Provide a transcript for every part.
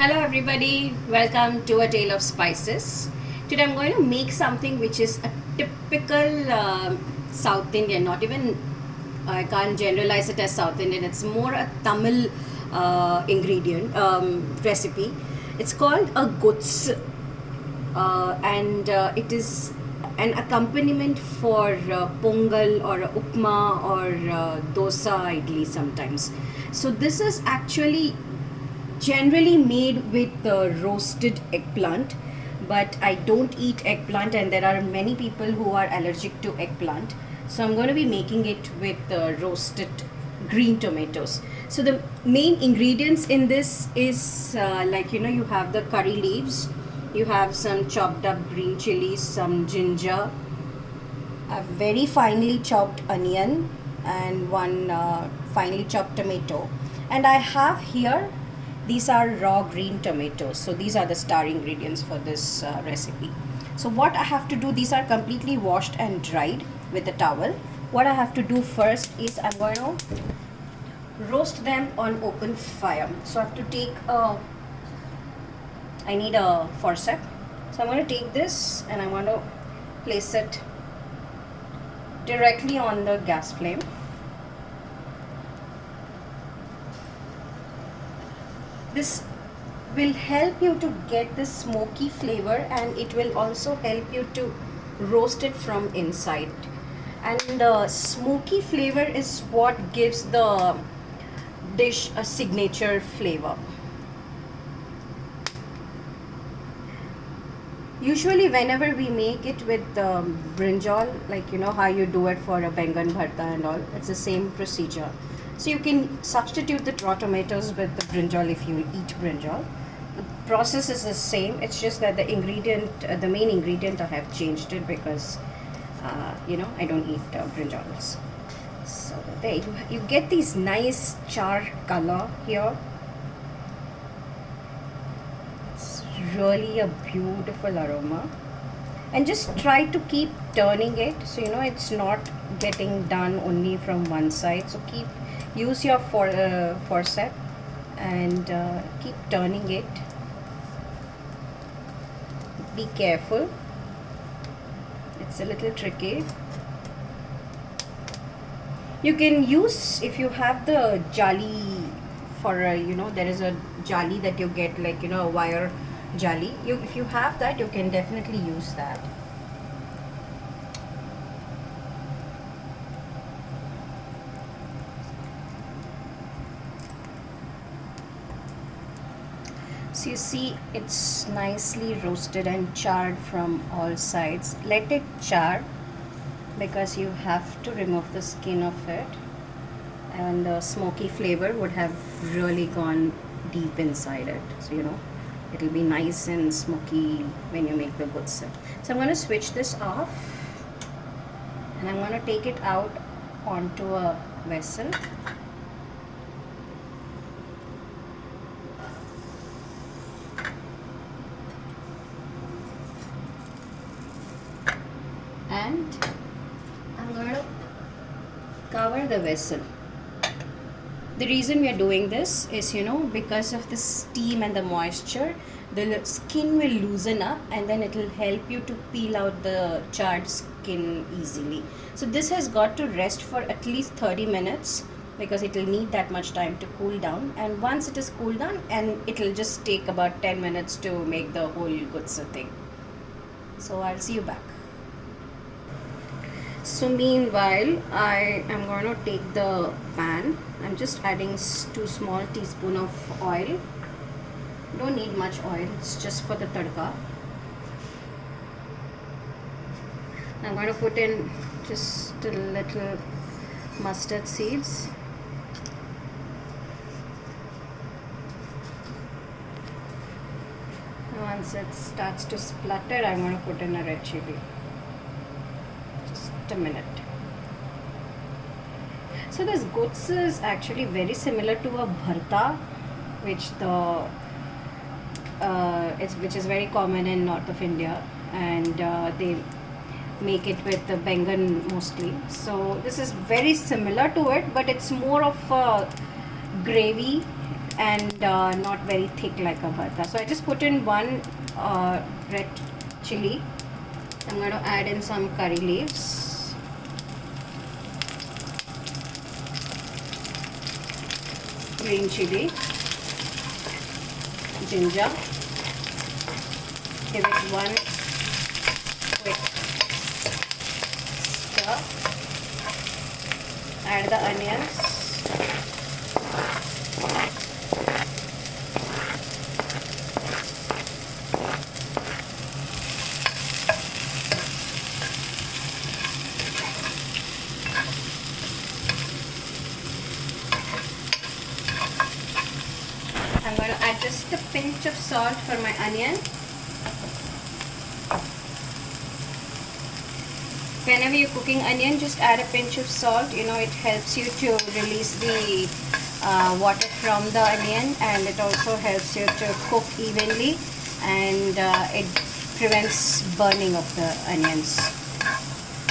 Hello everybody, welcome to A Tale of Spices. Today I'm going to make something which is a typical South Indian, not even, I can't generalize it as South Indian, it's more a Tamil ingredient, recipe. It's called a Gotzu and it is an accompaniment for Pongal or Upma or dosa, idli sometimes. So this is actually generally made with roasted eggplant, but I don't eat eggplant and there are many people who are allergic to eggplant, so I'm going to be making it with roasted green tomatoes. So the main ingredients in this is you have the curry leaves, you have some chopped up green chilies, some ginger, a very finely chopped onion, and one finely chopped tomato. And I have here, these are raw green tomatoes, so these are the star ingredients for this recipe. So what I have to do, these are completely washed and dried with a towel. What I have to do first is I'm going to roast them on open fire. So I have to take I need a forceps. So I'm going to take this and I'm going to place it directly on the gas flame. This will help you to get the smoky flavor, and it will also help you to roast it from inside. And the smoky flavor is what gives the dish a signature flavor. Usually whenever we make it with brinjal, like you know how you do it for a bengan bharta and all, it's the same procedure. So you can substitute the raw tomatoes with the brinjal if you eat brinjal. The process is the same. It's just that the ingredient, the main ingredient, I have changed it because I don't eat brinjals. So there you get these nice char color here. It's really a beautiful aroma. And just try to keep turning it so it's not getting done only from one side. So use your forceps and keep turning it. Be careful, it's a little tricky. You can use, if you have the jali for there is a jali that you get, like a wire jali. If you have that, you can definitely use that. So you see it's nicely roasted and charred from all sides. Let it char because you have to remove the skin of it, and the smoky flavor would have really gone deep inside it. So it'll be nice and smoky when you make the gotzu. So I'm going to switch this off and I'm going to take it out onto a vessel. And I'm going to cover the vessel. The reason we are doing this is because of the steam and the moisture, the skin will loosen up and then it will help you to peel out the charred skin easily. So this has got to rest for at least 30 minutes because it will need that much time to cool down, and once it is cooled down, and it will just take about 10 minutes to make the whole gotzu thing. So I'll see you back. So meanwhile, I am going to take the pan. I'm just adding 2 small teaspoons of oil. Don't need much oil, it's just for the tadka. I'm going to put in just a little mustard seeds. Once it starts to splutter, I'm going to put in a red chili. A minute. So this gotzu is actually very similar to a bharta, which is very common in north of India, and they make it with the bengan mostly. So this is very similar to it, but it's more of a gravy and not very thick like a bharta. So I just put in one red chili. I'm going to add in some curry leaves, green chili, ginger. Give it one quick stir. Add the onions. I'm going to add just a pinch of salt for my onion. Whenever you're cooking onion, just add a pinch of salt. You know, it helps you to release the water from the onion, and it also helps you to cook evenly, and it prevents burning of the onions.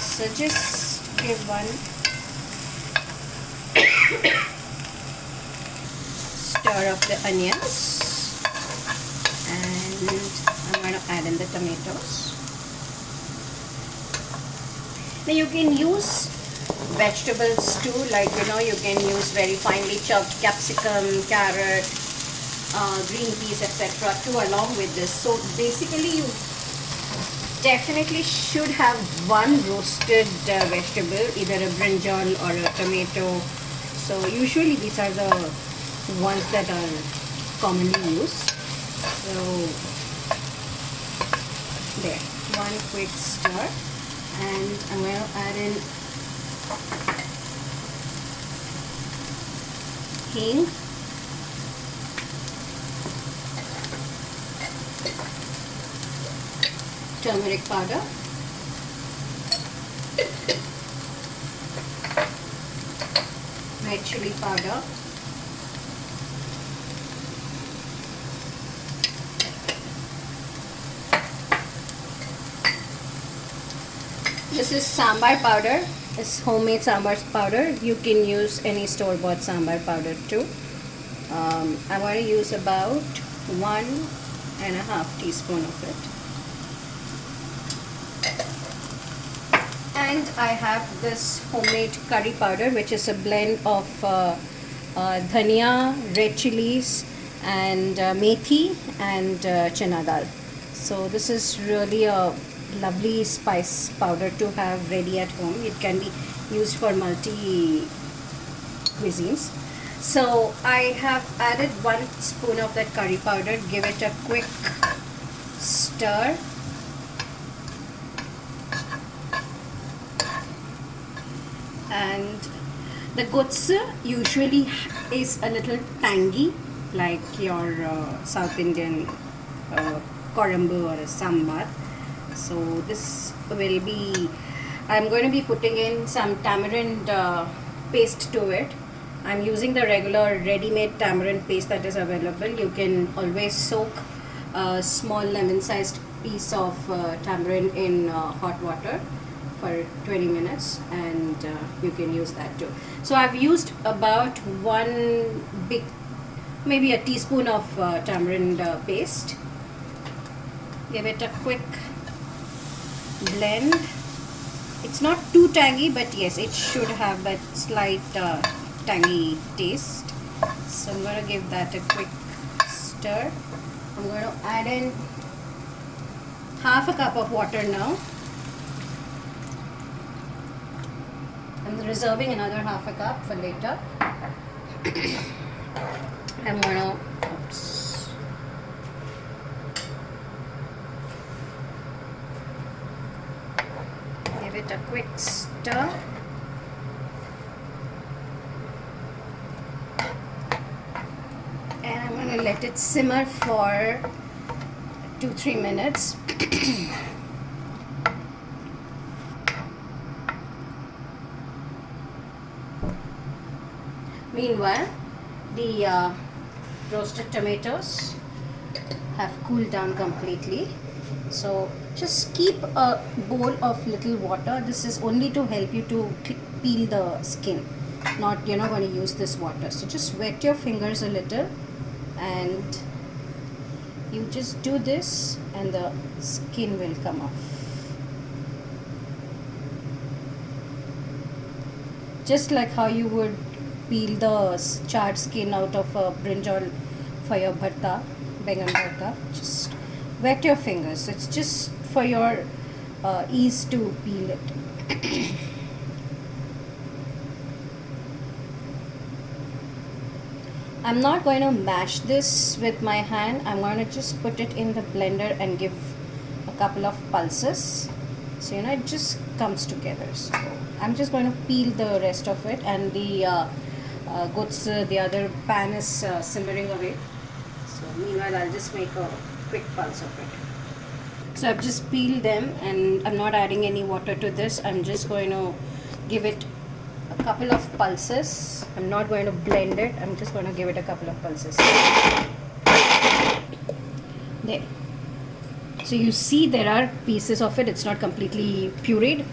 So just give one stir of the onions, and I'm going to add in the tomatoes. Now you can use vegetables too, like you can use very finely chopped capsicum, carrot, green peas, etc. too along with this. So basically you definitely should have one roasted vegetable, either a brinjal or a tomato. So usually these are the ones that are commonly used. So there, one quick stir, and I'm going to add in hing, turmeric powder, red chili powder, this is sambar powder. It's homemade sambar powder. You can use any store-bought sambar powder too. I want to use about 1.5 teaspoon of it. And I have this homemade curry powder, which is a blend of dhania, red chilies, and methi and chana dal. So this is really a lovely spice powder to have ready at home. It can be used for multi cuisines. So I have added 1 spoon of that curry powder. Give it a quick stir. And the Gotzu usually is a little tangy, like your South Indian korambu or a sambar. So this will be, I'm going to be putting in some tamarind paste to it. I'm using the regular ready-made tamarind paste that is available. You can always soak a small lemon-sized piece of tamarind in hot water for 20 minutes, and you can use that too. So I've used about maybe a teaspoon of tamarind paste. Give it a quick blend. It's not too tangy, but yes, it should have that slight tangy taste. So I'm going to give that a quick stir. I'm going to add in half a cup of water now. I'm reserving another half a cup for later. I'm going to give it a quick stir. And I'm going to let it simmer for 2-3 minutes. Meanwhile, the roasted tomatoes have cooled down completely. So just keep a bowl of little water. This is only to help you to peel the skin. not, you're not going to use this water. So just wet your fingers a little, and you just do this and the skin will come off. Just like how you would peel the charred skin out of a brinjal for your bharta, bengan bharta. Just wet your fingers. It's just for your ease to peel it. I'm not going to mash this with my hand. I'm going to just put it in the blender and give a couple of pulses. So it just comes together. So I'm just going to peel the rest of it, and the Gotzu, the other pan is simmering away. So meanwhile, I'll just make a quick pulse of it. So I've just peeled them, and I'm not adding any water to this. I'm just going to give it a couple of pulses. I'm not going to blend it. I'm just going to give it a couple of pulses. There. So you see there are pieces of it. It's not completely pureed,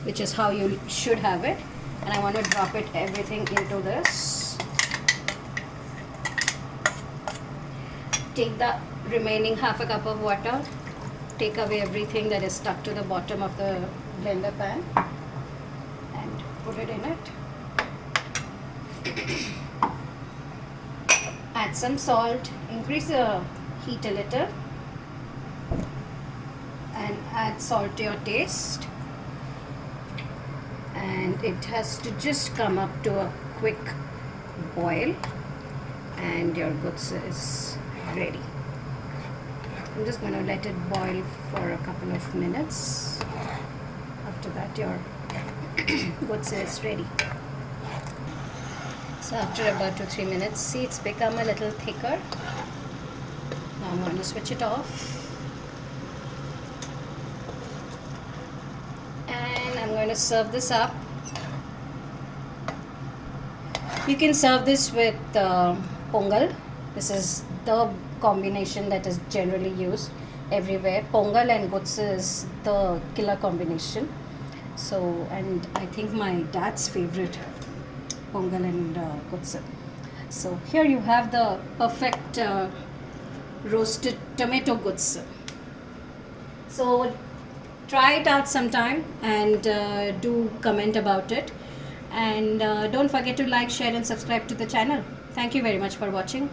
which is how you should have it. And I want to drop it everything into this. Take the remaining half a cup of water. Take away everything that is stuck to the bottom of the blender pan and put it in it. Add some salt. Increase the heat a little. And add salt to your taste, and it has to just come up to a quick boil, and your Gotzu is ready. I'm just going to let it boil for a couple of minutes. After that, your Gotzu is ready. So after about 2-3 minutes, see, it's become a little thicker. Now I'm going to switch it off. I'm going to serve this up. You can serve this with Pongal. This is the combination that is generally used everywhere. Pongal and Gotzu is the killer combination. So, and I think my dad's favorite, Pongal and Gotzu. So here you have the perfect roasted tomato Gotzu. So try it out sometime and do comment about it, and don't forget to like, share and subscribe to the channel. Thank you very much for watching.